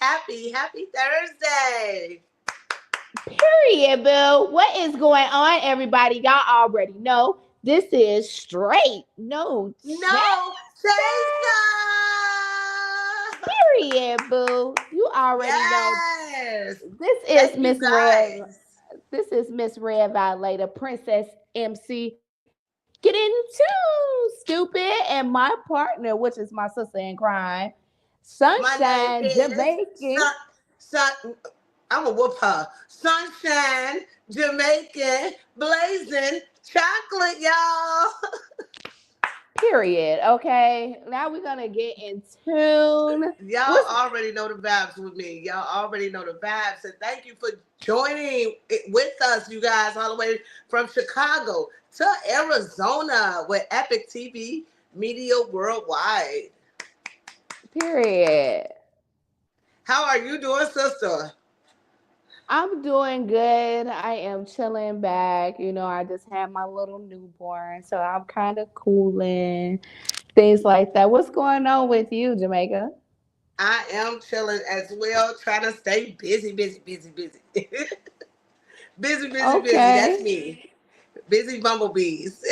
Happy Thursday. Period, boo. What is going on, everybody? Y'all already know this is straight. No No chaser. chaser. Period, boo. You already know Yes. this is Thank you Miss Rev. guys. This is Miss Rev Violator, Princess MC. Get into stupid, and my partner, which is my sister in crime, My name Sunshine is Jamaican. Sun. I'm gonna whoop her. Sunshine, Jamaican, blazing chocolate, y'all. Period. Okay. Now we're gonna get in tune. Y'all What's already know the vibes with me. Y'all already know the vibes. And thank you for joining it with us, you guys, all the way from Chicago to Arizona with Epic TV Media Worldwide. period? How are you doing, sister? I'm doing good. I am chilling back. I just had my little newborn, so I'm kind of cooling, things like that. What's going on with you, Jamaica? I am chilling as well, trying to stay busy, busy, busy, busy. Busy, busy, busy. That's Okay. me. Busy bumblebees.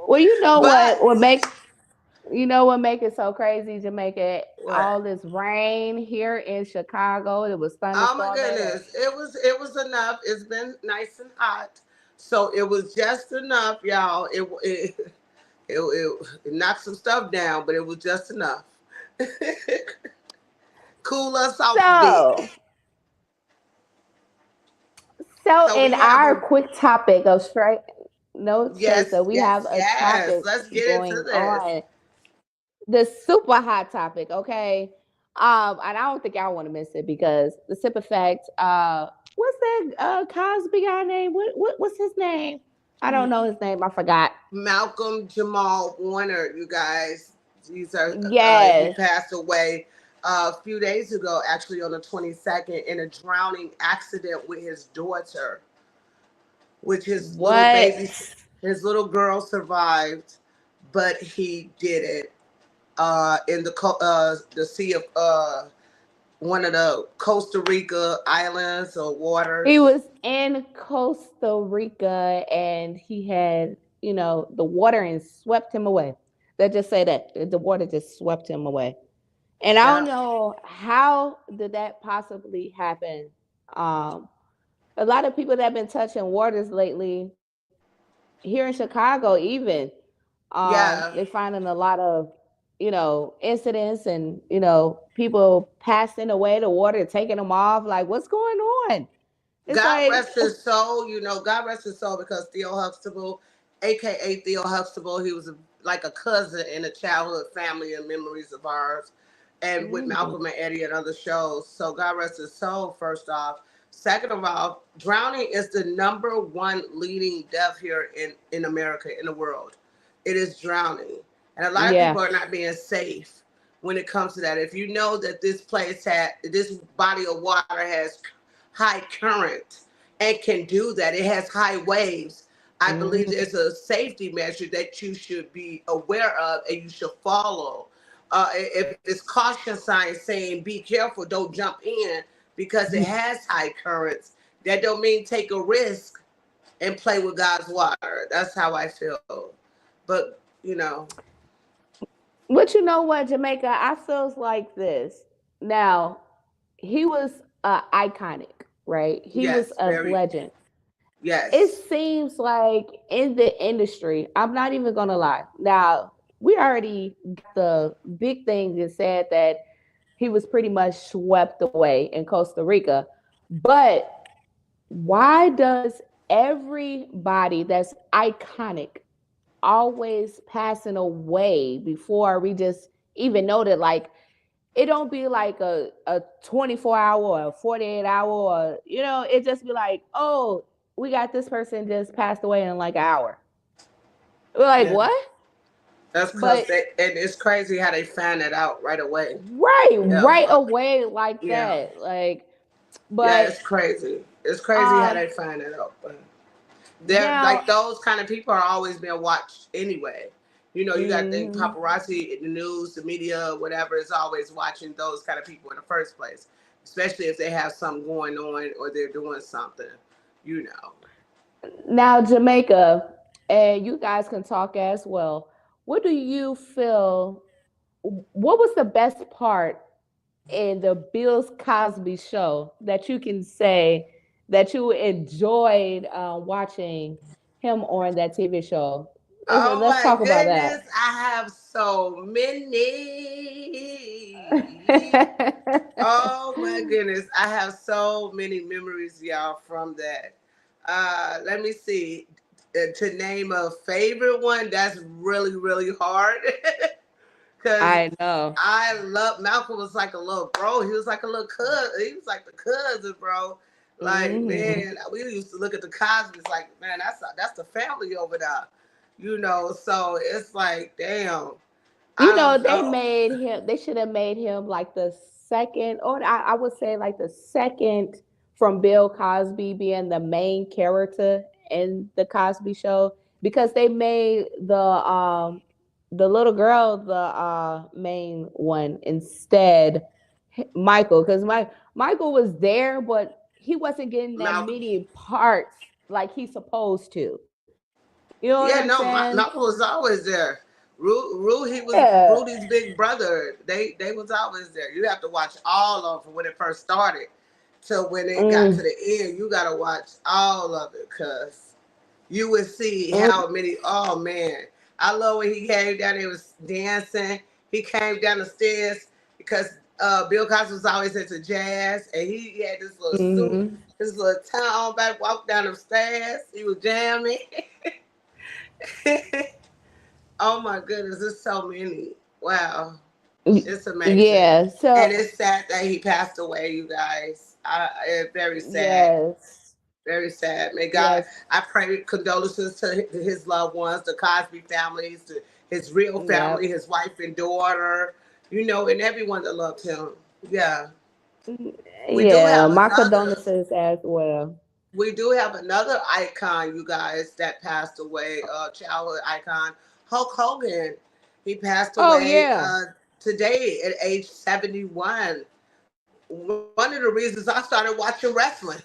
Well, you know But what make it so crazy, Jamaica? what? All this rain here in Chicago. It was Oh my thunderstorming and goodness. It was enough. It's been nice and hot. So it was just enough, y'all. It knocked some stuff down, but it was just enough. Cool us off a bit. so So, So in we have our a quick topic of straight no chaser, yes, we have yes, a yes. topic Let's get into going this. on. The super hot topic, okay? And I don't think y'all want to miss it because the simple fact, what's that Cosby guy name? What's his name? I don't know his name. I forgot. Malcolm Jamal Warner, you guys. He Yes. passed away a few days ago, actually on the 22nd, in a drowning accident with his daughter, which What? his little girl survived, but he didn't. In the sea of one of the Costa Rica islands or He waters. was in Costa Rica and he had, the water and swept him away. Let's just say that the water just swept him away. And I don't Yeah, know how did that possibly happen. Um, a lot of people that have been touching waters lately, here in Chicago, even they yeah. finding a lot of, incidents and people passing away, the water taking them off. Like, what's going on? It's God like, rest his soul. God rest his soul because Theo Huxtable, aka Theo Huxtable, he was like a cousin in a childhood family and memories of ours, and with mm, Malcolm and Eddie and other shows. So God rest his soul. First off, second of all, drowning is the number one leading death here in America, in the world. It is drowning, and a lot of yeah. people are not being safe when it comes to that. If you know that this body of water has high current and can do that. It has high waves. I believe Mm. there's a safety measure that you should be aware of and you should follow. If it's caution signs saying be careful, don't jump in because it has high currents, that don't mean take a risk and play with God's water. That's how I feel. But But you know what, Jamaica? I feels like this. Now, he was iconic, right? He was yes, a very legend. It yes. seems like in the industry, I'm not even gonna lie. Now, we already got the big thing that said that he was pretty much swept away in Costa Rica. But why does everybody that's iconic always passing away before we just even know that, like, it don't be like a 24 hour or a 48 hour or it just be like, oh, we got this person just passed away in like an hour. We're like, Yeah. what? That's because But and it's crazy how they find that out right away. Yeah. right away like Yeah. that. Like, Yeah, but it's crazy. It's crazy how um they find it out. But they're now like those kind of people are always being watched anyway. You know, you got to think Hmm. paparazzi in the news, the media, whatever, is always watching those kind of people in the first place, especially if they have something going on or they're doing something, you know. Now, Jamaica, and you guys can talk as well. What do you feel? What was the best part in the Bill Cosby show that you can say that you enjoyed watching him on that TV show? Oh Let's my talk about goodness, that. I have so many. Oh my goodness, I have so many memories, y'all, from that. Let me see. To name a favorite one, that's really, really hard. Because I know. I love Malcolm was like a little bro. He was like a little cousin. He was like the cousin, bro. Like, Hmm. man, we used to look at the Cosby's like, man, that's the family over there. You know, so it's like, damn. I You know, don't they know. made him, they should have made him like the second, or I would say like the second from Bill Cosby being the main character in the Cosby show, because they made the little girl the main one instead, Michael, because Michael was there, but he wasn't getting that Malcolm. many parts like he's supposed to. You know what Yeah, I'm no, saying? Malcolm was always there. He was Yeah. Rudy's big brother. They was always there. You have to watch all of them when it first started, till when it got to Mm, the end. You got to watch all of it, cause you would see mm, how many. Oh man, I love when he came down. He was dancing. He came down the stairs because Bill Cosby was always into jazz, and he had this little suit, mhm. this little tie on back, walked down the stairs. He was jamming. Oh my goodness, there's so many. Wow, it's amazing, Yeah. and So it's sad that he passed away. You guys, it's very sad. yes, Very sad. May God, yes, I pray condolences to his loved ones, the Cosby families, to his real yep, family, his wife and daughter, you know, and everyone that loved him. Yeah. We do yeah. have My another, condolences as well. we do have another icon, you guys, that passed away, childhood icon, Hulk Hogan. He passed Oh away yeah. today at age 71. One of the reasons I started watching wrestling.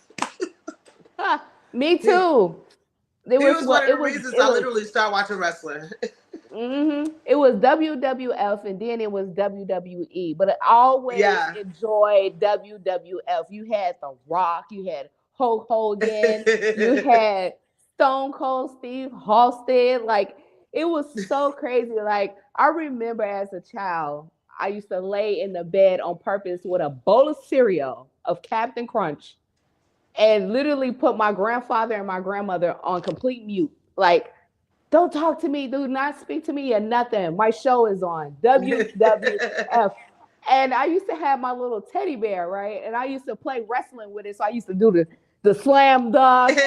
Huh, me He, too. It he was was one what of the reasons it I was. literally started watching wrestling. It was WWF and then it was WWE, but I always Yeah. enjoyed WWF. You had The Rock, you had Hulk Hogan, you had Stone Cold Steve Austin. Like it was so crazy. Like I remember as a child, I used to lay in the bed on purpose with a bowl of cereal of Captain Crunch and literally put my grandfather and my grandmother on complete mute. Like don't talk to me. Do not speak to me or nothing. My show is on WWF. And I used to have my little teddy bear, right? And I used to play wrestling with it. So I used to do the slam dunk,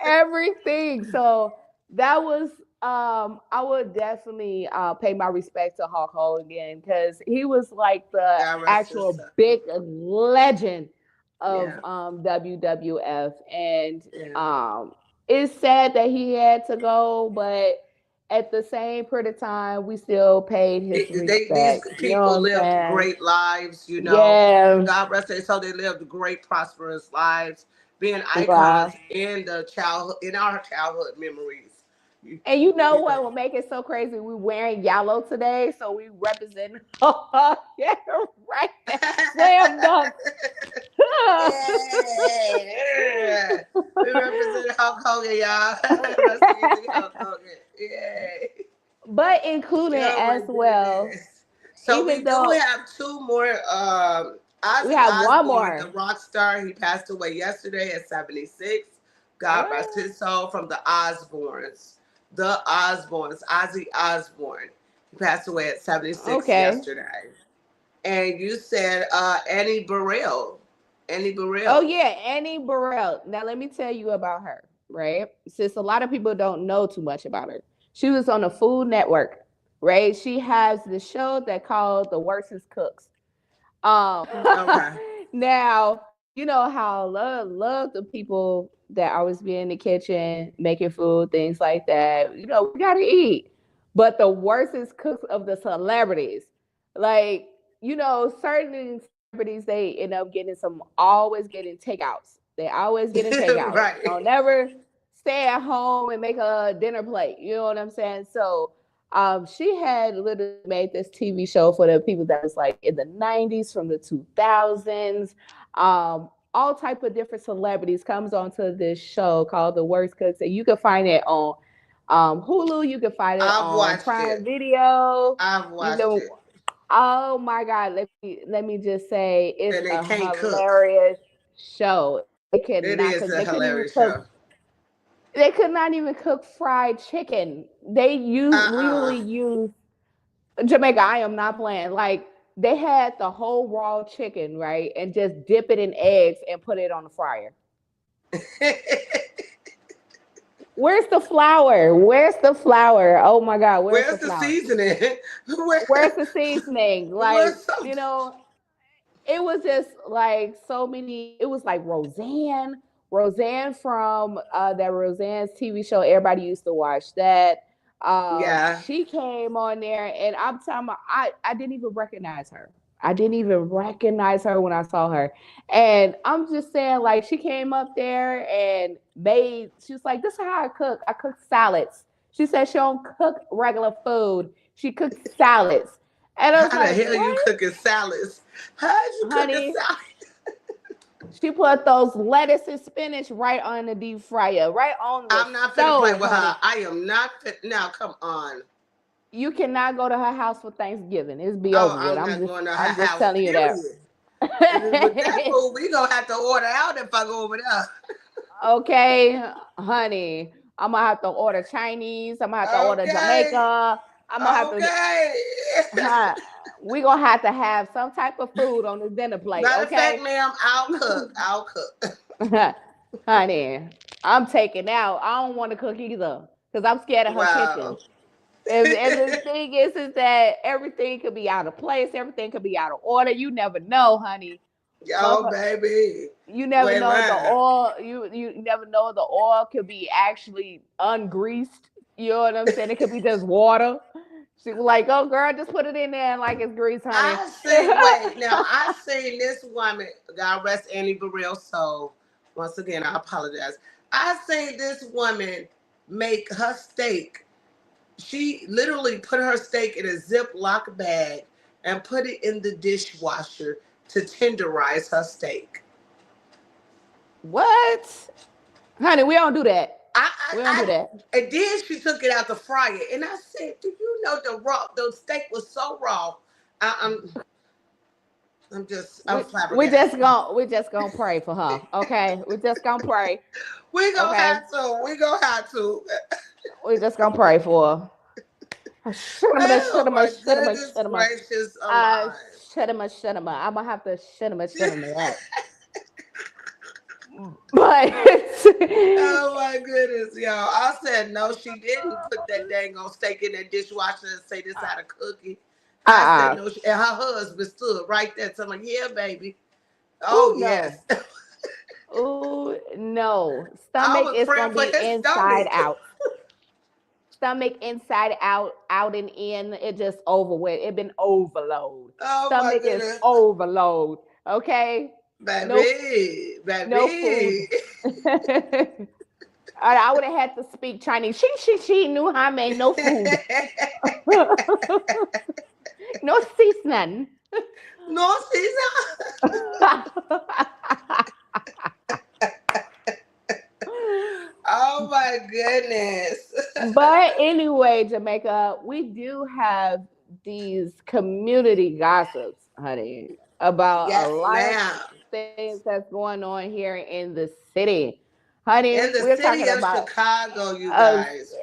everything. So that was I would definitely pay my respect to Hulk Hogan because he was like the God rest his actual soul. big legend of Yeah. WWF. And Yeah. um it's sad that he had to go, but at the same period of time, we still paid his These respects. You know people what lived I'm saying? great lives, you know. Yeah. God rest their soul. They lived great, prosperous lives, being icons Wow. in the childhood, in our childhood memories. You, And you know you know. what will make it so crazy? We're wearing yellow today, so we represent. Yeah, right. There. Slam dunk. Yeah. We represent Hulk Hogan, y'all. Rest in peace, Hulk Hogan. Yeah. But including Oh my as well, goodness. So even we do though have two more. we Ozzy have one Osbourne, the more. rock star, he passed away yesterday at 76. God rest What? his soul, from the Osbournes. The Osbournes, Ozzy Osbourne. He passed away at 76 Okay. yesterday. And you said Annie Burrell. Annie Oh Burrell. yeah, Annie Burrell. Now let me tell you about her, right? Since a lot of people don't know too much about her. She was on the Food Network, right? She has the show that called The Worstest Cooks. Okay. Now, you know how I love the people that always be in the kitchen making food, things like that. You know, we gotta eat. but the worstest cooks of the celebrities. Like, certain celebrities, they end up getting always getting takeouts. They always getting takeout. Right. They'll never stay at home and make a dinner plate. You know what I'm saying? So she had literally made this TV show for the people that was like in the 90s, from the 2000s. All type of different celebrities comes onto this show called The Worst Cooks, and you can find it on Hulu. You can find it I've on watched Prime it. Video. I've You watched can. it. Oh my God! Let me just say, it's And they a can't cook. hilarious show. They It cannot is cook. a They couldn't even hilarious cook. show. They could not even cook fried chicken. They Uh-uh. literally use Jamaica. I am not playing. Like, they had the whole raw chicken, right, and just dip it in eggs and put it on the fryer. Where's the flour? Where's the flour? Oh my God, where's the Where's the flour? seasoning? Where's the seasoning? Like, Where's some? it was just like so many. It was like Roseanne from that Roseanne's TV show. Everybody used to watch that. Yeah. She came on there, and I'm telling you, I didn't even recognize her. I didn't even recognize her when I saw her. And I'm just saying, like, she came up there and she was like, this is how I cook. I cook salads. She said she don't cook regular food. She cooks salads. And I was How the like, hell you what? cooking salads? How'd you cook a Honey, salad? she put those lettuce and spinach right on the deep fryer, right on the I'm not finna play stove, with her. honey. I am not fit. Now, come on. You cannot go to her house for Thanksgiving. It's be Oh, over with. I'm I'm not just going to her I'm just house, telling you that. period. With that food, we gonna have to order out if I go over there. Okay, honey. I'm gonna have to order Chinese. I'm gonna have to order Okay. Jamaica. I'm gonna have to Okay. huh, we gonna have to have some type of food on the dinner plate, Matter of fact, okay? ma'am, I'll cook. I'll cook. Honey, I'm taking out. I don't want to cook either because I'm scared of her kitchen. Wow. And the thing is that everything could be out of place. Everything could be out of order. You never know, honey. Yo, baby. You never Wait, know the man. oil. You never know the oil could be actually ungreased. You know what I'm saying? It could be just water. She was like, "Oh, girl, just put it in there and like it's grease, honey." I see. Wait, now I seen this woman. God rest Annie Burrell soul. Once again, I apologize. I seen this woman make her steak. She literally put her steak in a Ziploc bag and put it in the dishwasher to tenderize her steak. What, honey? We don't do that. I, We don't do I, that. and then she took it out the fryer, and I said, "Do you know the steak was so raw?" I'm just, I'm flabbergasted. We just gonna pray for her. Okay, we just gonna pray. We gonna Okay, have to. We gonna have to. we just gonna pray for her. Shudama, Oh shudama, my shudama, goodness shudama. gracious Uh, alive! shudama. I'm gonna have to shudama that. But Oh my goodness, y'all! I said no. She didn't put that dang on steak in that dishwasher and say this how to cook it. I said uh-uh. no. And her husband stood right there, telling me, "Yeah, baby. Oh Oh yes." no. Oh no. I Stomach was is praying gonna for be his inside stomach. out. Stomach inside out, out and in. It just over with. It been overload. Oh my Stomach is goodness, overload. Okay. No, baby, no food. baby. I would have had to speak Chinese. She knew how I made no food. No seasoning. No, Caesar. Oh my goodness. But anyway, Jamaica, we do have these community gossips, honey, about a Yes, lot of ma'am. things that's going on here in the city. Honey, In the we're talking city of about Chicago, you uh, guys.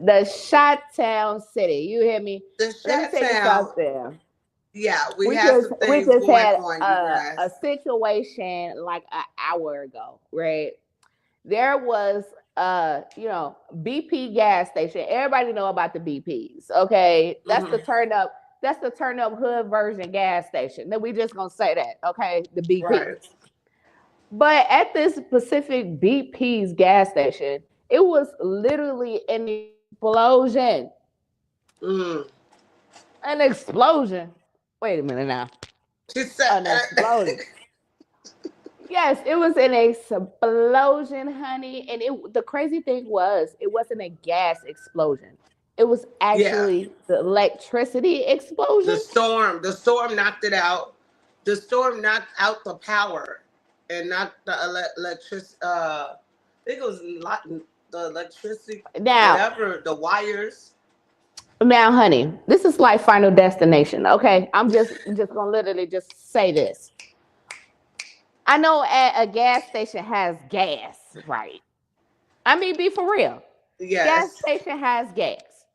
the Shot Town City. You hear me? The Let me Chat tell you Town. something. Yeah, we We have just some we things just going had on, you a guys. situation like an hour ago, right? There was BP gas station. Everybody know about the BPs. Okay. Hmm. That's the turn up hood version gas station. Then we just gonna say that. Okay, the Right. BPs. But at this specific BP's gas station, it was literally an explosion. Mm. An explosion. Wait a minute now. She said, An explosion. Yes, it was an explosion, honey. And the crazy thing was, it wasn't a gas explosion. It was yeah, actually the electricity explosion. the storm knocked it out. The storm knocked out the power and knocked the electricity. I think it was the electricity, Now, whatever, the wires. now, honey, this is like Final Destination. Okay, I'm just gonna literally just say this. I know a gas station has gas, right? I mean, be for real. Gas Yes. station has gas.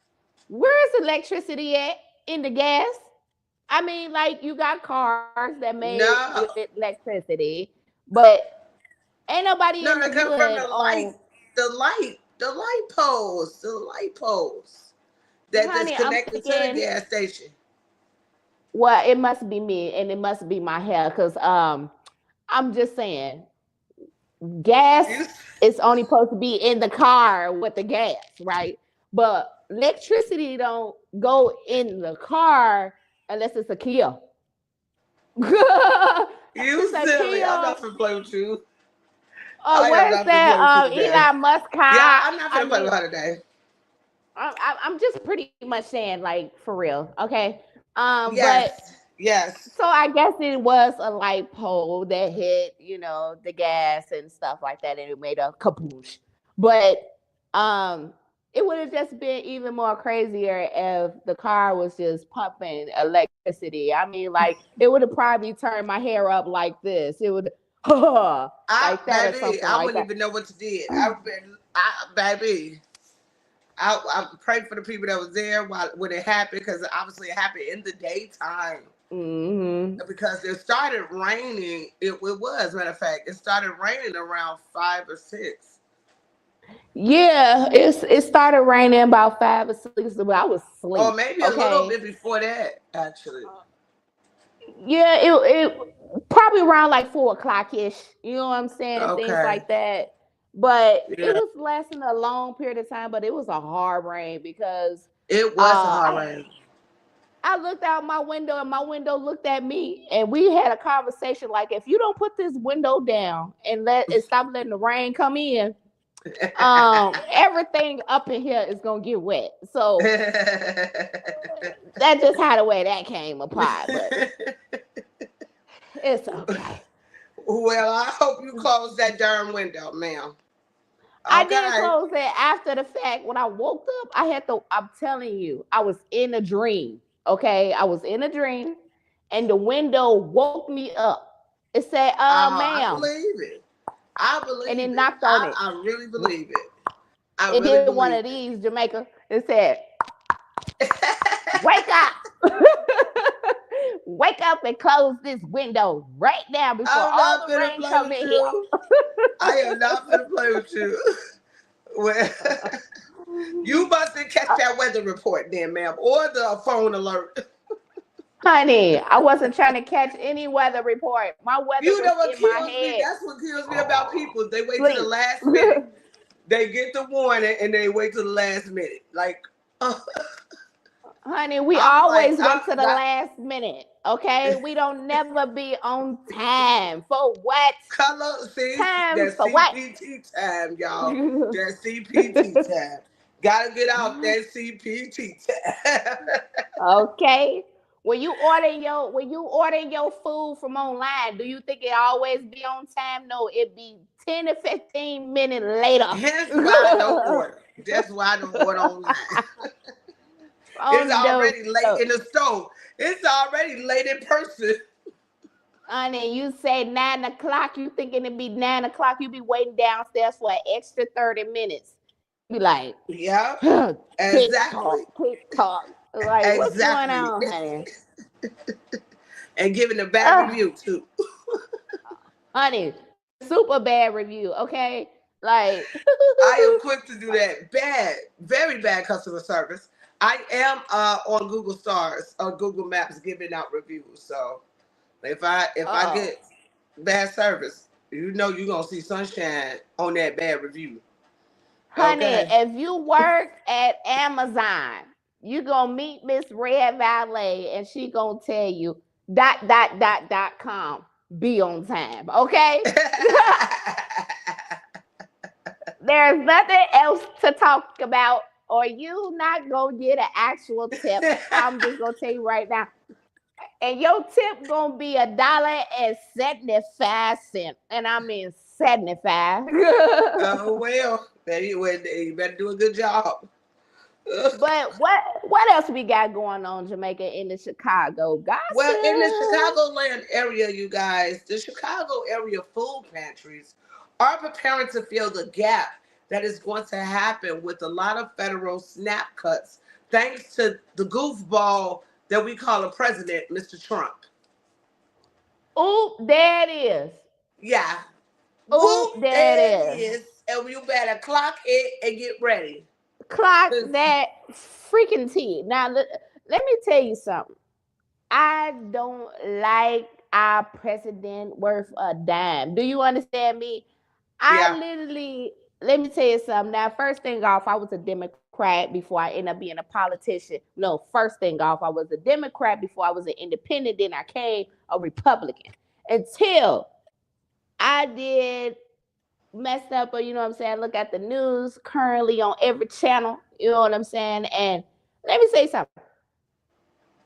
Where's electricity at in the gas? I mean, like you got cars that made with No. electricity, but ain't nobody in No, the they come from hood the on. light, the light poles, the light poles that's Honey, I'm connected to the thinking, gas station. well, it must be me and it must be my hair, because I'm just saying, gas You, is only supposed to be in the car with the gas, right? But electricity don't go in the car unless it's a Kia. you It's a silly. I'm Kia. not gonna play with you. Oh, I am where's not gonna play with you that today. Elon Musk Yeah, car? I'm not I gonna play with mean, her today. I'm just pretty much saying, like, for real, okay? But Yes, yes. so I guess it was a light pole that hit, the gas and stuff like that, and it made a kapoosh. But um, it would have just been even more crazier if the car was just pumping electricity. I mean, like, it would have probably turned my hair up like this. It would, like that or Baby, something I like wouldn't that. even know what to do. Baby, I prayed for the people that was there while when it happened because obviously it happened in the daytime Hmm. because it started raining. It was matter of fact, it started raining around 5 or 6, Yeah, it started raining about 5 or 6, but I was or asleep. maybe a little Okay. bit before that actually. Yeah, it probably around like 4 o'clock ish. You know what I'm saying? Things Okay, like that. But it yeah, was lasting a long period of time. But it was a hard rain because it was a uh, hard I rain. I looked out my window and my window looked at me, and we had a conversation like, if you don't put this window down and stop letting the rain come in, everything up in here is gonna get wet. So that's just how the way that came apart. But it's okay. Well, I hope you close that darn window, ma'am. I did Okay. close it after the fact. When I woke up, I had to. I'm telling you, I was in a dream. Okay, I was in a dream, and the window woke me up. It said, I ma'am," believe it. I and it believe it. knocked on it. I really believe it. I It really did one believe of these, Jamaica. It said, it. "Wake up." Wake up and close this window right now before I'm all not the gonna rain play come with in you. I am not gonna play with you. Well, you mustn't catch here. that weather report then, ma'am, or the phone alert. Honey, I wasn't trying to catch any weather report. My weather You was know what in my kills me? head. That's what kills me about people. They wait to the Sleep. last minute. They get the warning and they wait to the last minute. Like, Honey, we I'm like, always wait to the last minute. Okay? We don't never be on time. For what? color, see, Time that for what? CPT time, y'all. That CPT time. Gotta get off that CPT time. Okay. When you order your food from online, do you think it always be on time? No, it be 10 to 15 minutes later. Hence why I don't order. That's why I don't order online. It's On the already late in the store. It's already late in person. Honey, you say 9 o'clock, you thinking it'd be 9 o'clock, you be waiting downstairs for an extra 30 minutes. You be like, Yeah, tick exactly. tock, tick tock. Like, what's going Exactly. on, honey? And giving a bad Uh, review too. honey, super bad review, okay? Like, I am quick to do that. Bad, very bad customer service. I am on Google Stars or Google Maps giving out reviews. So if I oh, get bad service, you know you're gonna see sunshine on that bad review. honey, Okay. if you work at Amazon, You gonna meet Miss Red Valet, and she gonna tell you .com. Be on time, okay? There's nothing else to talk about, or you not gonna get an actual tip. I'm just gonna tell you right now. And your tip gonna be $1.75, and I mean 75. Oh well, you better do a good job. But what else we got going on, Jamaica, in the Chicago Well, in the gossip? Chicagoland area, you guys, the Chicago area food pantries are preparing to fill the gap that is going to happen with a lot of federal SNAP cuts, thanks to the goofball that we call a president, Mr. Trump. Oop, there it is. Yeah. Oop, Whoop, there there it it is. is. And you better clock it and get ready. Clock 'Cause- that freaking T. Now, let me tell you something. I don't like our president worth a dime. Do you understand me? I yeah. literally, let me tell you something. Now, first thing off, I was a Democrat before I ended up being a politician. No, first thing off, I was a Democrat before I was an independent. Then I came a Republican until I did messed up, or you know what I'm saying, look at the news currently on every channel, you know what I'm saying? And let me say something.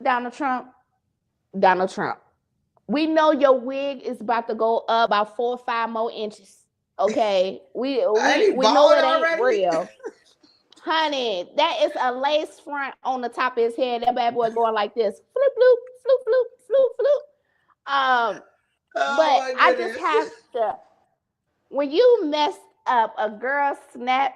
Donald Trump, Donald Trump. We know your wig is about to go up about 4 or 5 more inches. Okay. We Ain't we he we know bald it ain't already? real. Honey, that is a lace front on the top of his head. That bad boy going like this. Floop floop, floop floop, floop floop. Oh But my I just goodness. have to, when you messed up a girl snap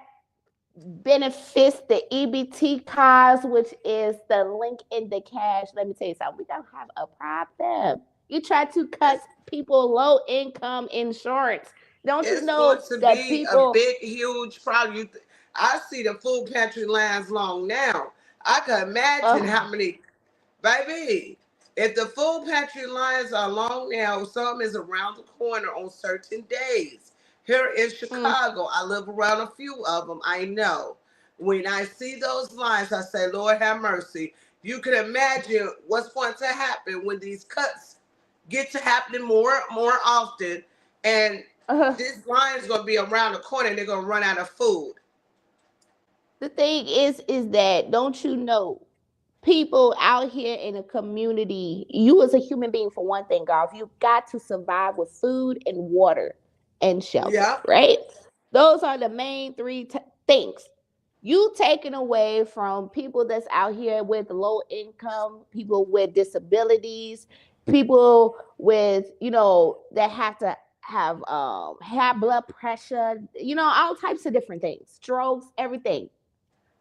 benefits the EBT cards, which is the link in the cash. Let me tell you something. We don't have a problem. You try to cut people low income insurance. Don't you It's going know to that be a people? big, huge problem. I see the food pantry lines long now. I can imagine how Uh, many, baby. If the food pantry lines are long now, some is around the corner on certain days. Here in mm, Chicago, I live around a few of them. I know. When I see those lines, I say, Lord have mercy. You can imagine what's going to happen when these cuts get to happening more often, and uh, this line is going to be around the corner and they're going to run out of food. the thing is that, don't you know, people out here in the community, you as a human being, for one thing, golf, you got to survive with food and water and shelter, Yep. right? Those are the main three things. You taking away from people that's out here with low income, people with disabilities, people with, that have to have high blood pressure, all types of different things, strokes, everything.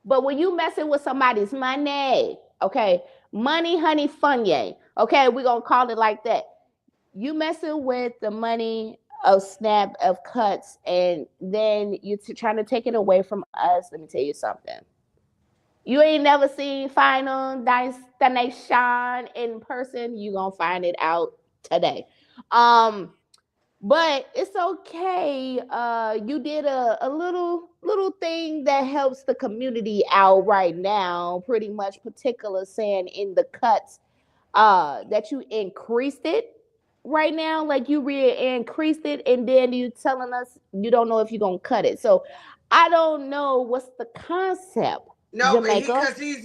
But when you messing with somebody's money, okay, money, honey, funya, okay, we're gonna call it like that. You messing with the money of snap of cuts, and then you trying to take it away from us. Let me tell you something. You ain't never seen Final Destination in person. You gonna find it out today. Um, but it's okay. You did a little thing that helps the community out right now, pretty much particular saying in the cuts, that you increased it right now, like you increased it, and then you telling us you don't know if you're gonna cut it. So I don't know what's the concept, No, but Jamaica.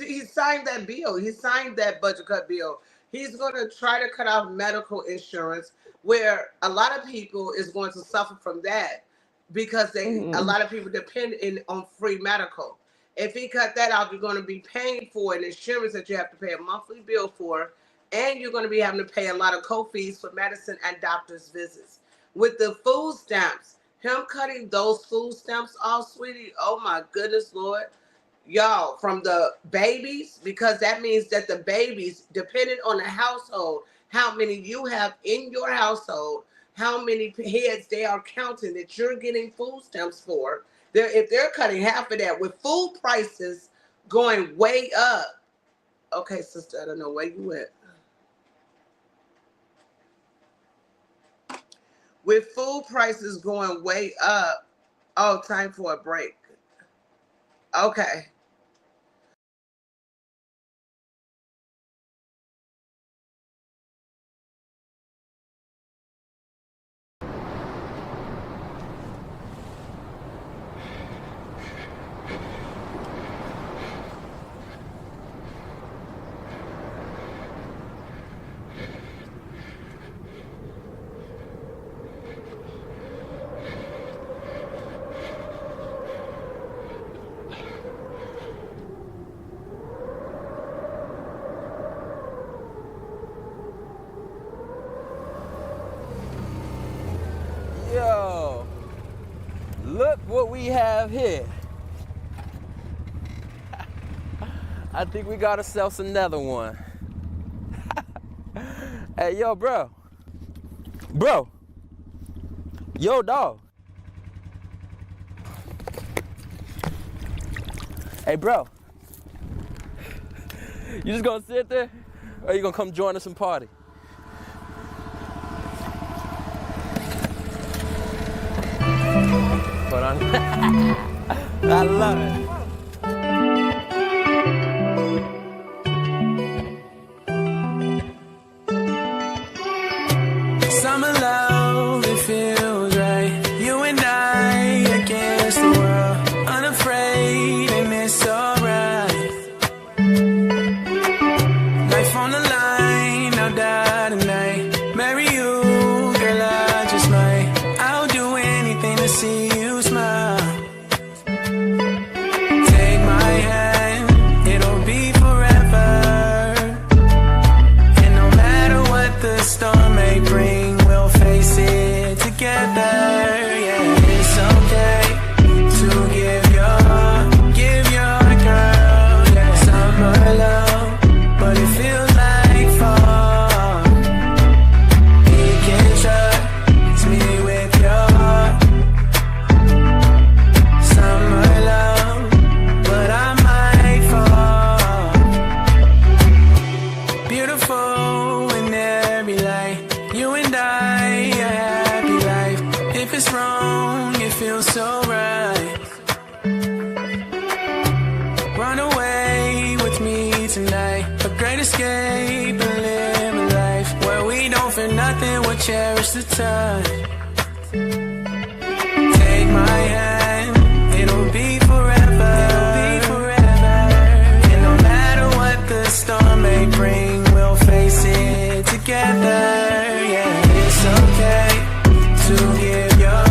he signed that bill. He signed that budget cut bill. He's going to try to cut off medical insurance, where a lot of people is going to suffer from that because a Mm-hmm. lot of people depend on free medical. If he cut that out, you're going to be paying for an insurance that you have to pay a monthly bill for, and you're going to be having to pay a lot of co-fees for medicine and doctor's visits. With the food stamps, him cutting those food stamps off, sweetie, oh my goodness, Lord, y'all, from the babies, because that means that the babies, depending on the household, how many you have in your household, how many heads they are counting that you're getting food stamps for. If they're cutting half of that with food prices going way up. Okay, sister, I don't know where you at. With food prices going way up. Oh, time for a break. Okay. what we have here. I think we got ourselves another one. Hey, yo, bro. Bro. Yo, dog. Hey, bro. You just gonna sit there? Or you gonna come join us and party? Hold on. I love it. Summer love, it feels right. You and I against the world, unafraid, and it's alright. Life on the line, I'll die tonight. Marry you, girl, I just might. I'll do anything to see you smile. Take my hand, it'll be forever. And no matter what the storm may bring, we'll face it together. Yeah, it's okay to give your girl, yeah, summer love, but it feels like fall. You can trust me with your heart. Summer love, but I might fall. Beautiful in every light. You and I, a happy life. If it's wrong, it feels so right. Run away with me tonight. A great escape and live a life where we don't fear nothing, we'll cherish the time. Take my hand, it'll be forever. It'll be forever. And no matter what the storm may bring, we'll face it together. Yeah, it's okay to give your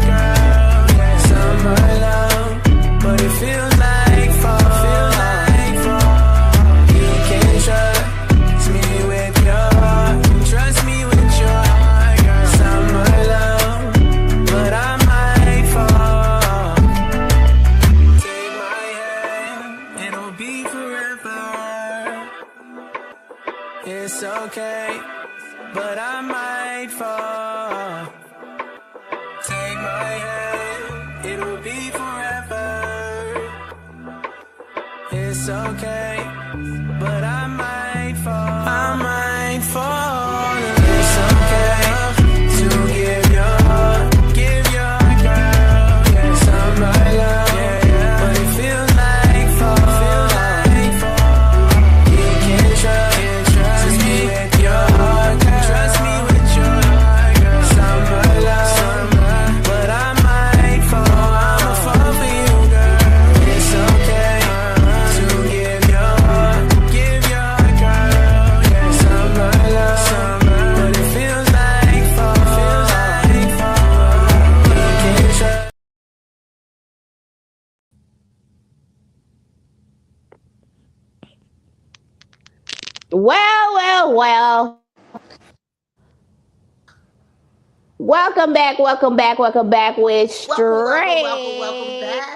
girl, yeah, summer love, but it feels like fall. You can trust me with your heart. Trust me with your heart, girl. Summer love, but I might fall. Take my hand, it'll be forever. It's okay, but I might fall. Take my hand, it'll be forever. It's okay, but I might fall. I might fall. It's okay to give your girl, yeah, summer love, yeah, but it feels like fall. You can trust me with your heart, girl. Trust me with your heart, girl. Summer love, but I might fall. I'ma fall for you, girl. It's okay to give your girl, yeah, summer love, but it feels like fall. You can trust. Well. Welcome back with Welcome straight back.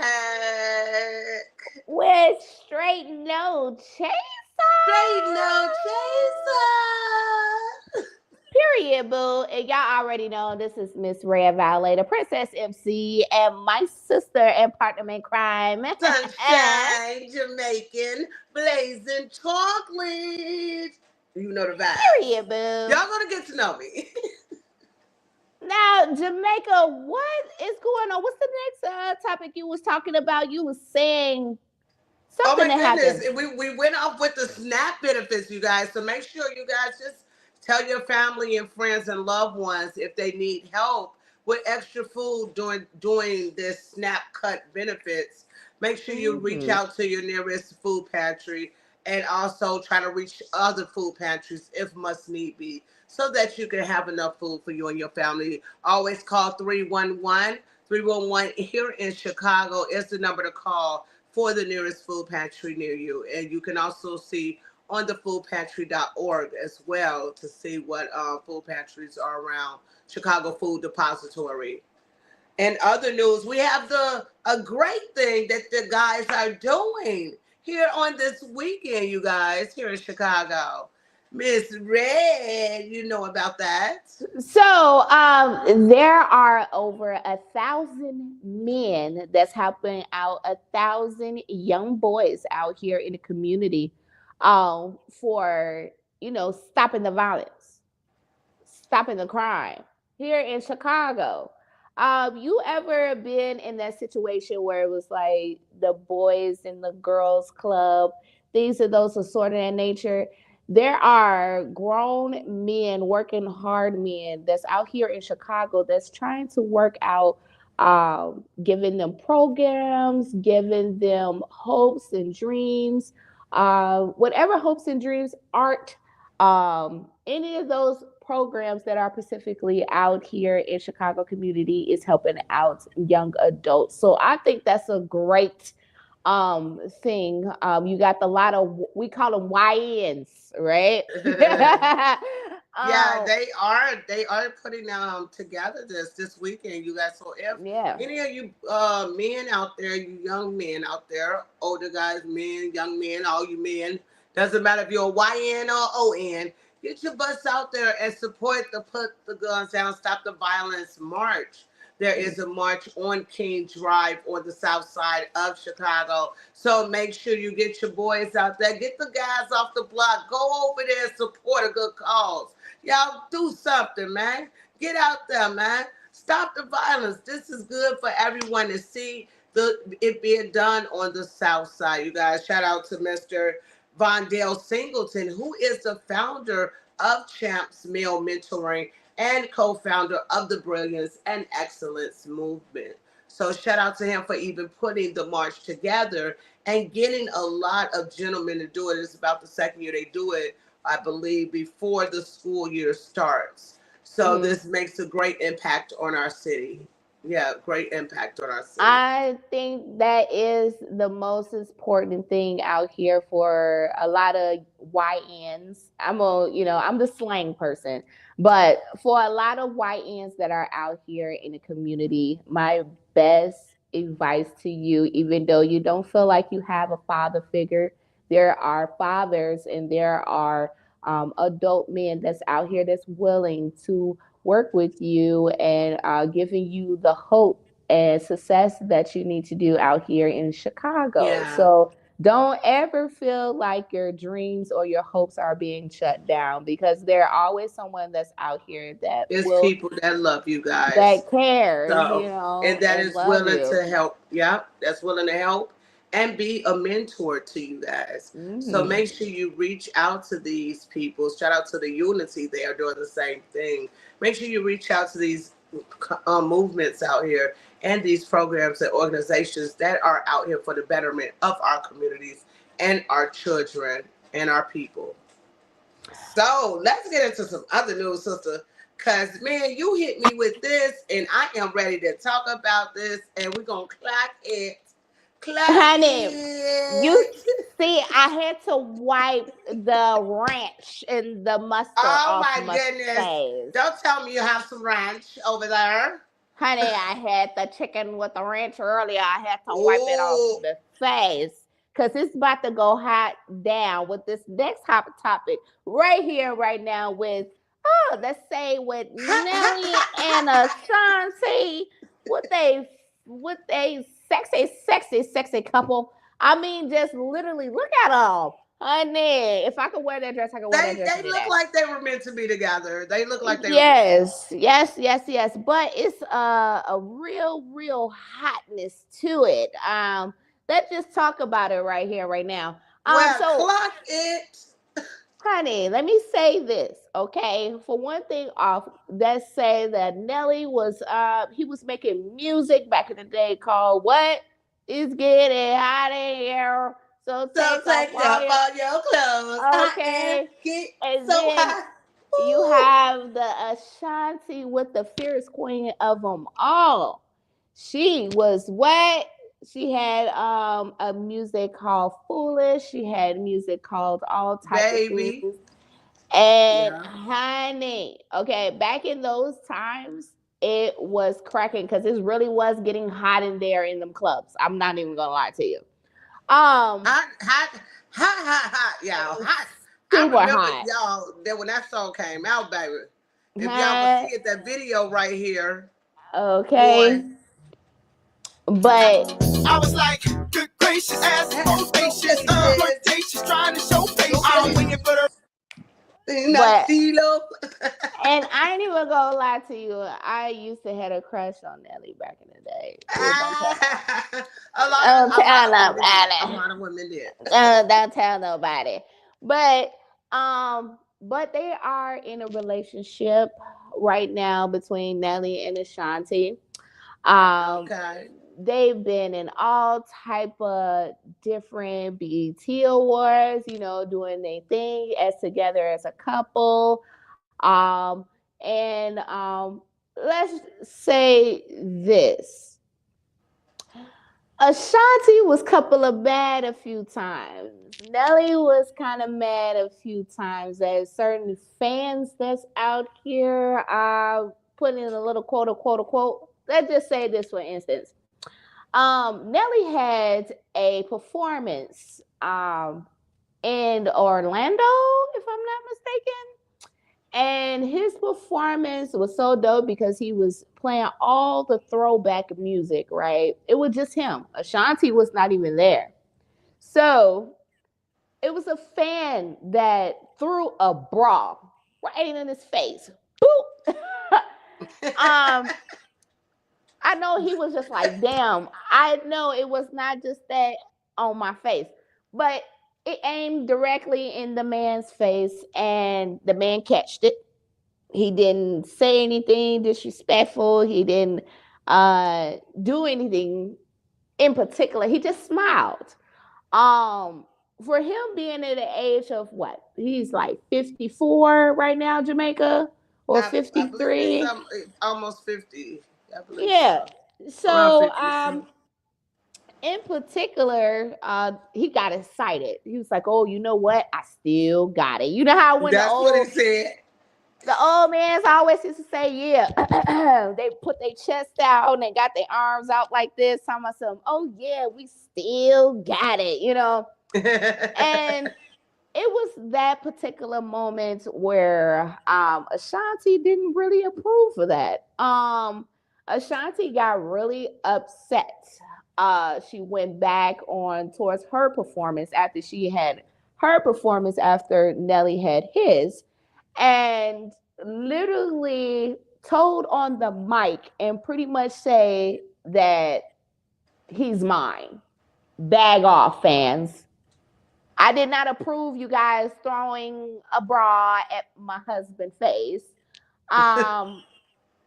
with straight no chaser. Straight no chaser. Period, boo. And y'all already know this is Miss Red Violator, Princess MC, and my sister and partner in crime. Sunshine, Jamaican, blazing chocolate. You know the vibe. Period, boo. Y'all gonna get to know me. Now, Jamaica, what is going on? What's the next topic you was talking about? You was saying something that happened. We went off with the SNAP benefits, you guys. So make sure you guys just tell your family and friends and loved ones if they need help with extra food during this SNAP cut benefits. Make sure you reach out to your nearest food pantry and also try to reach other food pantries if must need be, so that you can have enough food for you and your family. Always call 311. 311 here in Chicago is the number to call for the nearest food pantry near you. And you can also see on the foodpantry.org as well to see what food pantries are around Chicago Food Depository. In other news, we have the a great thing that the guys are doing here on this weekend, you guys, here in Chicago. Miss Red, you know about that. So there are over 1,000 men that's helping out 1,000 young boys out here in the community for stopping the violence, stopping the crime here in Chicago. You ever been in that situation where it was like the boys and the girls club, things of those assorted in nature? There are grown men, working hard men that's out here in Chicago that's trying to work out, giving them programs, giving them hopes and dreams, whatever hopes and dreams aren't any of those programs that are specifically out here in Chicago community is helping out young adults. So I think that's a great thing. You got a lot of, we call them YNs, right? Yeah, um they are putting together this weekend, you guys. So if yeah. any of you men out there, you young men out there, older guys, men, young men, all you men, doesn't matter if you're a YN or ON, get your butts out there and support the Put the Guns Down, Stop the Violence march. There is a march on King Drive on the south side of Chicago. So make sure you get your boys out there. Get the guys off the block. Go over there and support a good cause. Y'all do something, man. Get out there, man. Stop the violence. This is good for everyone to see it being done on the south side. You guys, shout out to Mr. Vondale Singleton, who is the founder of Champs Male Mentoring and co-founder of the Brilliance and Excellence Movement. So shout out to him for even putting the march together and getting a lot of gentlemen to do it. It's about the second year they do it, I believe, before the school year starts. So Mhm. this makes a great impact on our city. Yeah, great impact on our city. I think that is the most important thing out here for a lot of YNs. I'm the slang person, but for a lot of YNs that are out here in the community, my best advice to you, even though you don't feel like you have a father figure, there are fathers and there are adult men that's out here that's willing to work with you and giving you the hope and success that you need to do out here in Chicago. Yeah. So don't ever feel like your dreams or your hopes are being shut down because there are always someone that's out here It's people that love you guys. that cares, So, and that and is love willing you. to help. Yeah, that's willing to help and be a mentor to you guys. So Hmm. make sure you reach out to these people. Shout out to the Unity. They are doing the same thing. Make sure you reach out to these movements out here and these programs and organizations that are out here for the betterment of our communities and our children and our people. So let's get into some other news, sister. Cause man, you hit me with this, and I am ready to talk about this, and we're gonna clock it. Clock Honey, you it. see, I had to wipe the ranch and the mustard Oh off my my goodness. face. Don't tell me you have some ranch over there. Honey, I had the chicken with the ranch earlier. I had to wipe it off Ooh. the face because it's about to go hot down with this next hot topic right here, right now. Let's say with Nelly and Ashanti, what they sexy couple. I mean, just literally look at them, honey. If I could wear that dress, I could wear that dress They any look day. like they were meant to be together. They look like they were meant. Yes, yes, yes, yes. But it's a real hotness to it. Let's just talk about it right here, right now. Well, So clock it. honey, let me say this, okay? For one thing off, let's say that Nelly was he was making music back in the day called what? It's getting hot in here. So So take off take all off your all your clothes. I am okay. get And so then hot. you Woo. have the Ashanti with the fierce queen of them all. She was what? She had a music called Foolish. She had music called all type of Baby. things. And Yeah. honey, okay, back in those times, it was cracking because it really was getting hot in there in them clubs. I'm not even gonna lie to you. Hot, hot, hot, y'all. Hot. I Super remember hot. y'all that when that song came out, baby. If y'all would Hot. see it, that video right here, boy. Okay. But I was like, good gracious, ass bodacious, flirtatious, trying to show patience. I'm waiting for the Not but Stilo. and I ain't even gonna lie to you. I used to have a crush on Nelly back in the day. Please don't tell. A Don't tell lot of women did. A nobody. lot of women did. Don't tell nobody. But they are in a relationship right now between Nelly and Ashanti. Um, Okay. they've been in all type of different BET awards, doing their thing as together as a couple. And let's say this. Ashanti was couple of mad a few times. Nelly was kind of mad a few times that certain fans that's out here put in a little quote. Let's just say this for instance. Nelly had a performance in Orlando, if I'm not mistaken. And his performance was so dope because he was playing all the throwback music, right? It was just him. Ashanti was not even there. So it was a fan that threw a bra right in his face. Boop. I know he was just like, damn. I know it was not just that on my face, but it aimed directly in the man's face and the man catched it. He didn't say anything disrespectful. He didn't do anything in particular. He just smiled. For him being at the age of what? He's like 54 right now, Jamaica, or I believe it's 53. almost 50. I believe Yeah. so. Around So 50. So. in particular, he got excited. He was like, "Oh, you know what? I still got it." You know how when That's what he said. the old man's always used to say, "Yeah," they put their chest out and they got their arms out like this. Talking about some, "Oh yeah, we still got it," And it was that particular moment where Ashanti didn't really approve of that. Ashanti got really upset. She went back on towards her performance after she had her performance after Nelly had his, and literally told on the mic and pretty much say that he's mine. Bag off, fans. I did not approve you guys throwing a bra at my husband's face. Um,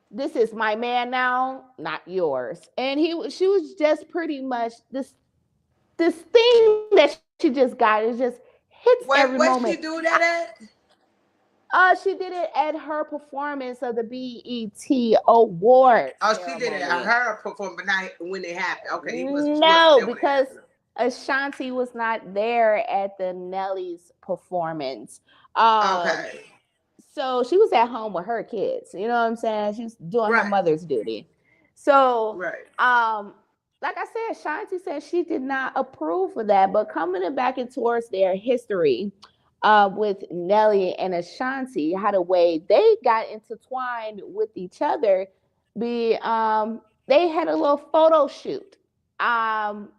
this is my man now, not yours. And she was just pretty much this thing that she just got. It just hits every Where moment. she do that at? She did it at her performance of the BET Awards Oh, she did it at ceremony. her performance, but not when it happened. Okay, she wasn't No, there when it because happened. Ashanti was not there at the Nelly's performance. Um, Okay. so she was at home with her kids. You know what I'm saying? She was doing her Right. mother's duty. So, Right. like I said, Ashanti said she did not approve of that. But coming back in towards their history, with Nelly and Ashanti, how the way they got intertwined with each other, they had a little photo shoot. Um,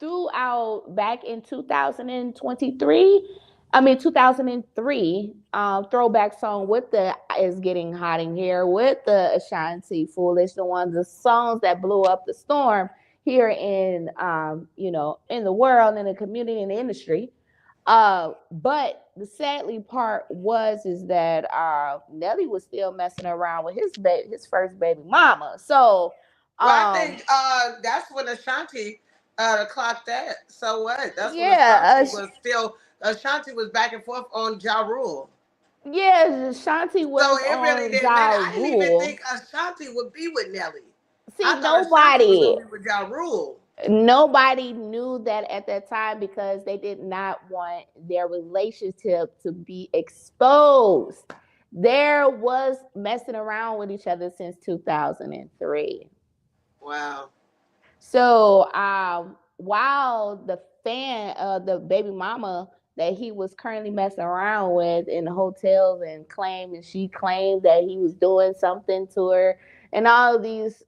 throughout back in 2023, I mean 2003, throwback song with the "Is Getting Hot in Here" with the Ashanti Foolish, the songs that blew up the storm here in in the world, in the community, in the industry. But the sadly part is that Nelly was still messing around with his first baby mama. So Well, I um think that's when Ashanti clocked that. So what? That's when yeah, Ashanti was back and forth on Ja Rule. yeah, Shanti So was it really on didn't matter. Ja I didn't even Rule. think Ashanti would be with Nelly. See, I thought Ashanti was nobody gonna be with Ja Rule. nobody knew that at that time because they did not want their relationship to be exposed. There was messing around with each other since 2003. Wow. So while the baby mama that he was currently messing around with in the hotels and she claimed that he was doing something to her and all of these,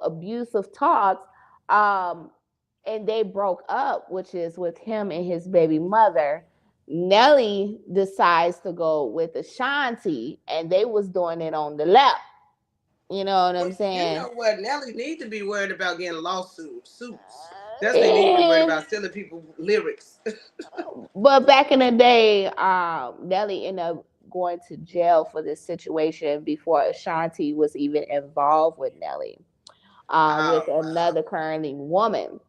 abusive talks, um, and they broke up, which is with him and his baby mother. Nelly decides to go with Ashanti, and they was doing it on the left. You know what Well, I'm you saying? know what? Nelly need to be worried about getting suits. That's what they need to be worried And about, stealing people lyrics. but back in the day, Nelly ended up going to jail for this situation before Ashanti was even involved with Nelly, with Oh wow. another currently woman.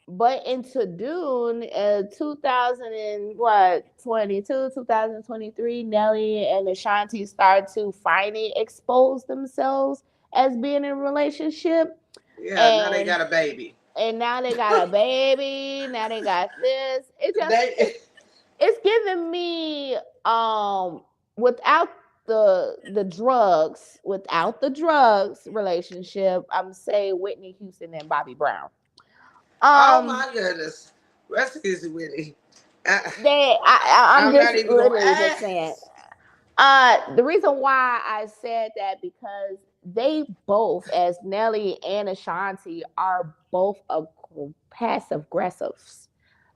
But into June, 2000 and what 22, 2023, Nelly and Ashanti started to finally expose themselves as being in a relationship, Yeah, now they and got a baby. now they got a baby. Now they got this. They It's giving me without without the drugs relationship, I'm saying Whitney Houston and Bobby Brown. oh Um my goodness. Rest easy, Whitney. I, I'm I'm not just even gonna literally just saying. ask. The reason why I said that because they both, as Nelly and Ashanti, are both passive aggressives.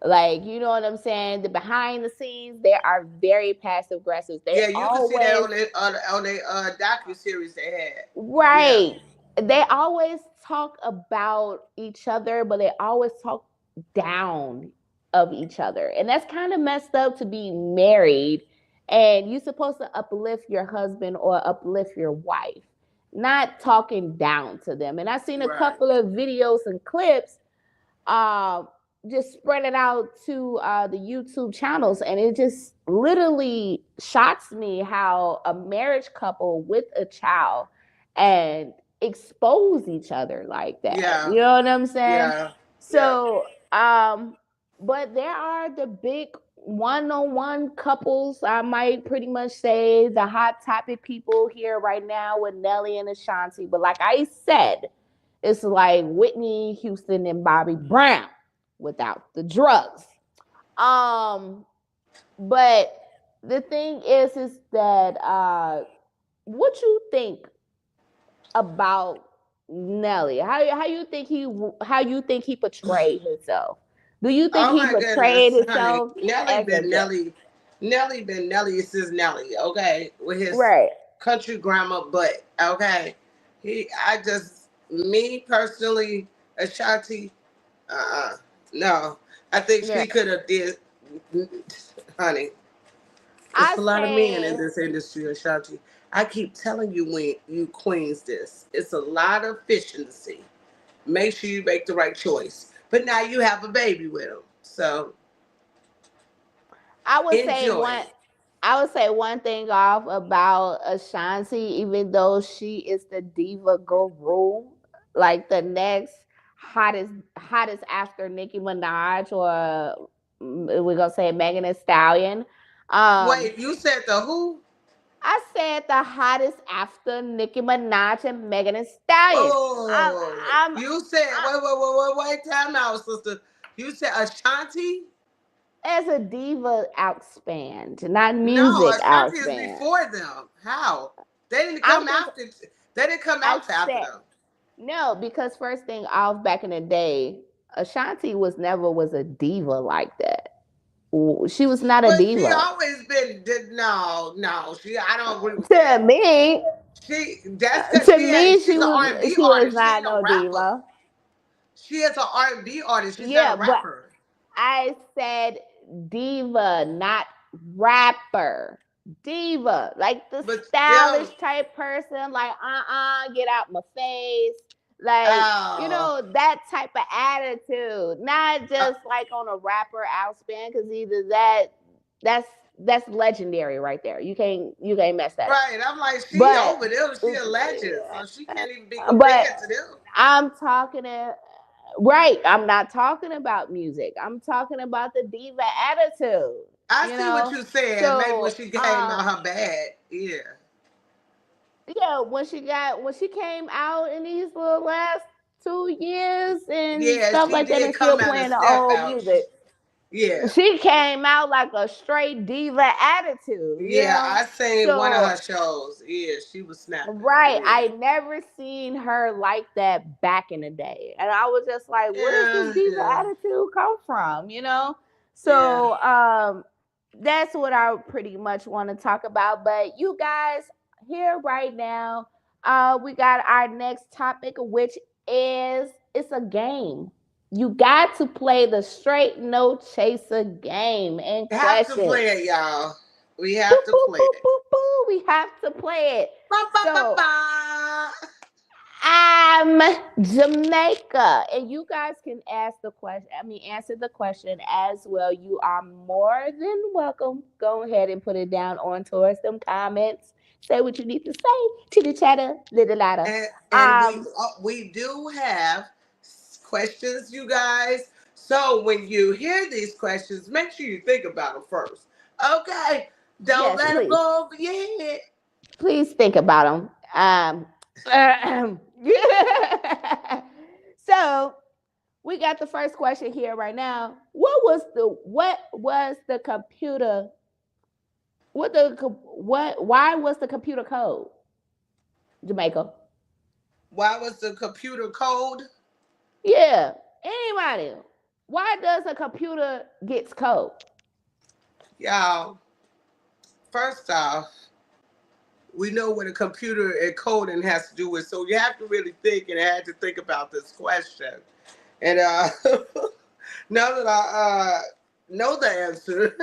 Like, you know what I'm saying? The behind the scenes, they are very passive aggressive. They Yeah, you can see that always on the docu series they had. Yeah. right. They always talk about each other, but they always talk down of each other. And that's kind of messed up to be married and you're supposed to uplift your husband or uplift your wife, not talking down to them. And I've seen a Right. couple of videos and clips uh, just spread it out to the YouTube channels, and it just literally shocks me how a marriage couple with a child and expose each other like that. Yeah. You know what I'm saying? Yeah. Yeah. So, but there are the big one-on-one couples. I might pretty much say the hot topic people here right now with Nelly and Ashanti. But like I said, it's like Whitney Houston and Bobby Brown without the drugs. Um, but the thing is that what you think about Nelly? How you think he portrayed himself? Do you think Oh he my portrayed goodness, honey. himself as a good? Nelly been Nelly since Nelly, okay? With his Right? country grammar butt, okay? Me personally, Ashanti, no. I think Yeah. she could have did, honey. It's I a lot of men in say this industry, Ashanti. I keep telling you when you queens this. It's a lot of efficiency. Make sure you make the right choice. But now you have a baby with him. So I would say enjoy one. it. I would say one thing off about Ashanti, even though she is the diva guru, like the next hottest after Nicki Minaj or we're gonna say Megan Thee Stallion. Um, Wait, you said the who? I said the hottest after Nicki Minaj and Megan Thee Stallion. I'm, Oh, I'm, you said I'm wait, time out, sister. You said Ashanti? as a diva outspanned, not No, music Ashanti is outspanned. before them. How? They didn't I'm come just after. They didn't come I out after said them. no, because first thing off back in the day, Ashanti was a diva like that. She was not a But she diva. always been no. I don't agree with To that. me, That's because to me, she's an R&B she was artist. She not ain't no no rapper. diva. She is an R&B artist. She's not Yeah, a but rapper. I said diva, not rapper. Diva, like the But stylish still, type person, like get out my face. Like, uh, that type of attitude. Not uh, just like on a rapper outspan, because either that's that's legendary right there. You can't mess that up. right. I'm like, she But over them. She a legend, so she can't even be but compared to them. I'm talking to right. I'm not talking about music. I'm talking about the diva attitude. I you see what know. you said. Maybe when So she came out her bad. Yeah. yeah, when she came out in these little last 2 years and Yeah, stuff she like that, did and still come out and playing the step old out. music, Yeah. she came out like a straight diva attitude, you Yeah, know. I seen one of So her shows. Yeah, she was snapping. right, Yeah. I never seen her like that back in the day, and I was just like, where does this Yeah, diva yeah, attitude come from, you know? yeah. So that's what I pretty much want to talk about. But you guys, here right now, we got our next topic, which is it's a game. You got to play the straight no chaser game and Have to question. play it, y'all. We Boo, have to boo, play boo, it. boo, boo. We have to play it. Ba, ba, ba, So ba. I'm Jamaica, and you guys can ask the question. I mean, answer the question as well. You are more than welcome. Go ahead and put it down on towards them comments. Say what you need to say. Chitter chatter, little ladder. And we do have questions, you guys. So when you hear these questions, make sure you think about them first. Okay, don't Yes, let them please, go over your head. please think about them. So we got the first question here right now. What was the computer? Why was the computer code? Jamaica. Why was the computer cold? Yeah. Anybody. Why does a computer gets code? Y'all, first off, we know what a computer and coding has to do with, so you have to really think and had to think about this question. And now that I know the answer,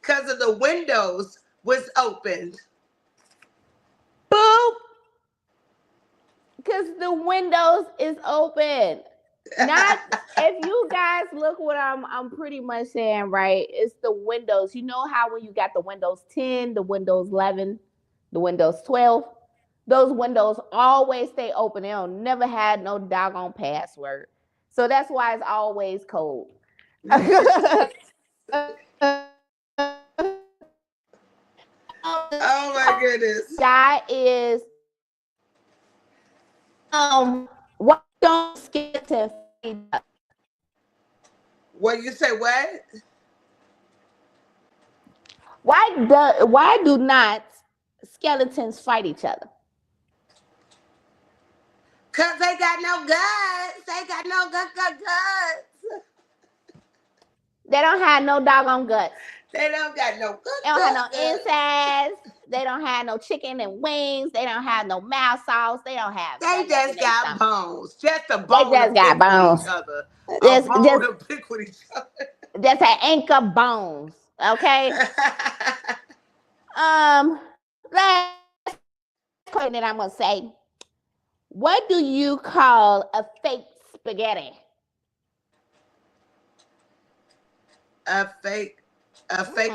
because of the windows was opened. Boop. Because the windows is open. Not if you guys look what I'm pretty much saying, right? It's the windows. You know how when you got the Windows 10, the Windows 11, the Windows 12, those windows always stay open. They don't never had no doggone password. So that's why it's always cold. Oh my goodness. Guy is why don't skeleton fight each other? What you say? What? Why do not skeletons fight each other? Cause they got no guts. They got no guts. They don't have no doggone guts. They don't got no They don't have no guts. insides. They don't have no chicken and wings. They don't have no mouth sauce. They don't have They nothing up in just their got stomach. bones. Just a They bone to just got pick with bones. each other. A Just bone to pick with each other. just an anchor bones. Okay. Last question that I'm gonna say. What do you call a fake spaghetti? a fake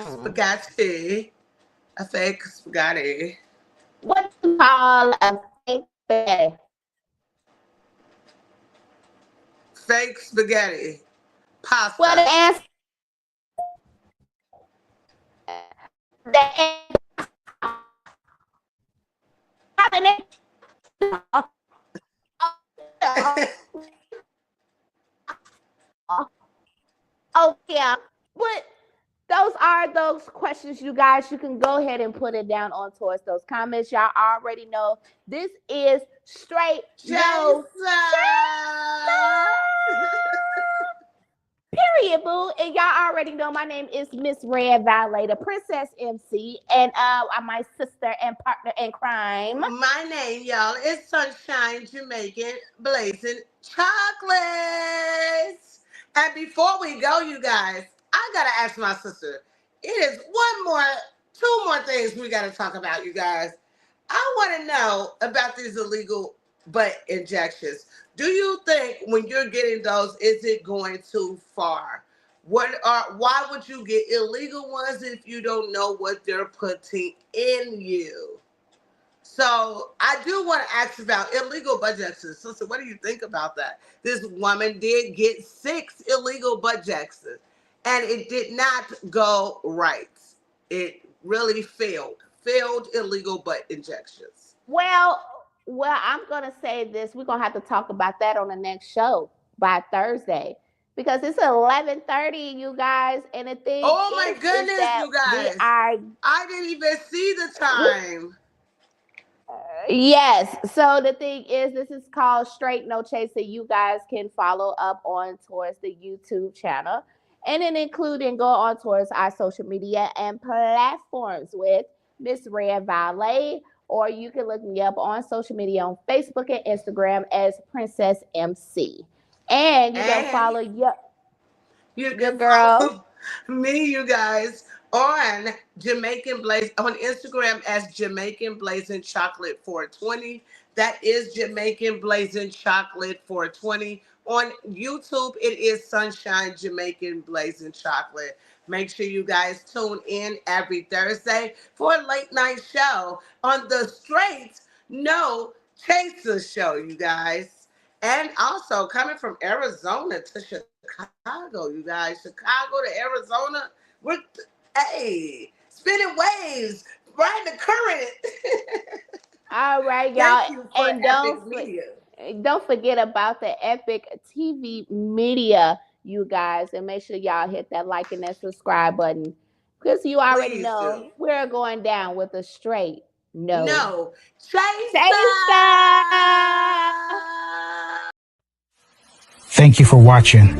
spaghetti. A fake spaghetti. What do you call a fake spaghetti? Fake spaghetti. Well, the Pasta. answer. The answer. Oh yeah, but those are those questions, you guys. You can go ahead and put it down on towards those comments. Y'all already know this is straight no period, boo. And y'all already know my name is Miss Red Violator, Princess MC, and I'm my sister and partner in crime. My name, y'all, is Sunshine Jamaican Blazing Chocolates. And before we go, you guys, I gotta ask my sister. It is two more things we gotta talk about, you guys. I want to know about these illegal butt injections. Do you think when you're getting those, is it going too far? Why would you get illegal ones if you don't know what they're putting in you? So I do want to ask about illegal butt injections. Sister, what do you think about that? This woman did get 6 illegal butt injections. and it did not go right. It really failed illegal butt injections. Well, I'm gonna say this. We're gonna have to talk about that on the next show by Thursday because it's 11:30, you guys. And the thing Oh my is goodness, that you we guys. are I didn't even see the time. yes. So the thing is, this is called Straight No Chaser. You guys can follow up on towards the YouTube channel, and then including go on towards our social media and platforms with Miss Red Valet, or you can look me up on social media on Facebook and Instagram as Princess MC, and you can And follow you your can girl. follow me, you guys, on Jamaican Blaze on Instagram as Jamaican Blazing Chocolate 420. That is Jamaican Blazing Chocolate 420. On YouTube, it is Sunshine Jamaican Blazing Chocolate. Make sure you guys tune in every Thursday for a late night show on the Straight No Chaser show, you guys. And also coming from Arizona to Chicago, you guys. Chicago to Arizona. We're hey, spinning waves, riding the current. All right, Thank y'all, you for and Epic Media. don't forget about the Epic TV Media, you guys, and make sure y'all hit that like and that subscribe button because you already Please do. know we're going down with a straight no No, Chaser. chaser. Thank you for watching.